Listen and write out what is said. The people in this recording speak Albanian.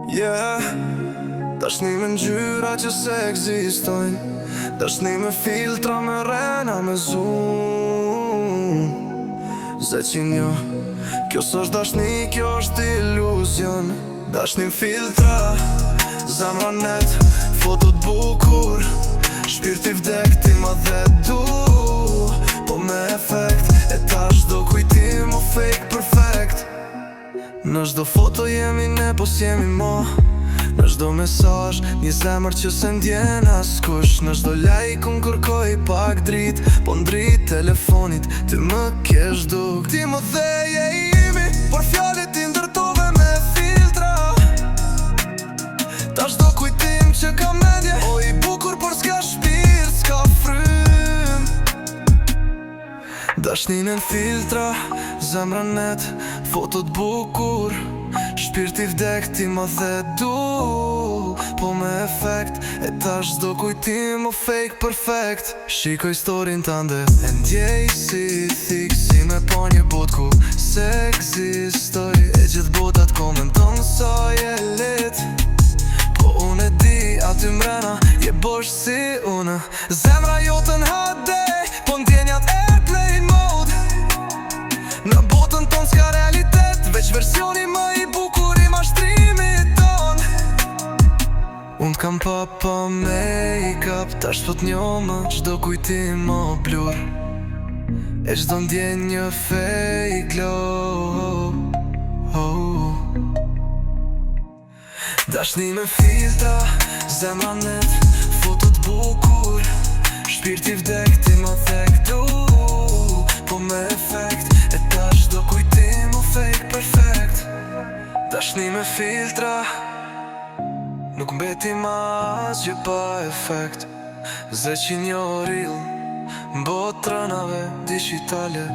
Yeah, dashni me ngjyra që se ekzistojnë, dashni me filtra, me rena, me zoom. Zeqin jo, kjo s'është dashni, kjo është iluzion. Dashni filtra, zemra net, fotot bukur, shpirti vdek, ti ma dhe du, po me efekt, e ta shdo kujtim o fake perfect. Në shdo foto jemi ne, po s'jemi mo. Në shdo mesazh, një zemër që se ndjen askush. Në shdo like unë kërkoj pak drit, po ndrit telefonit, ti më kesh duk. Ti më theje imi, por fjallet ti ndërtove me filtra. Ta shdo kujtim që ka mendje, o i bukur por s'ka shpirt, s'ka frym. Dashnin e filtra, zemra net, fotot bukur, shpirti vdek, ti ma dhe du, po me efekt, e ta shdo kujtim o fake perfect. Shikoj storin tënde, e ndjej si thik, si me po një bot ku se eksistoj. E gjithë botat komenton sa je lit, po unë e di aty mrena je bosh si unë. Zemra jote në HD, po ndjenjat airplane mode. Në botën ton s'ka realitet, veç versioni më i bukur i mashtrimit ton. Unë t'kam pa make-up, tash po t'njo më qdo kujtim o blur, e qdo ndjen një fake glow. Dashni me filtra, zemra net, fotot bukur, shpirti vdek, ti ma thek du, po me efekt, e ta shdo kujtim o fake perfect. Dashni me filtra, nuk mbeti ma asgjë pa efekt. Zeqin jo real, bot rënave digitale.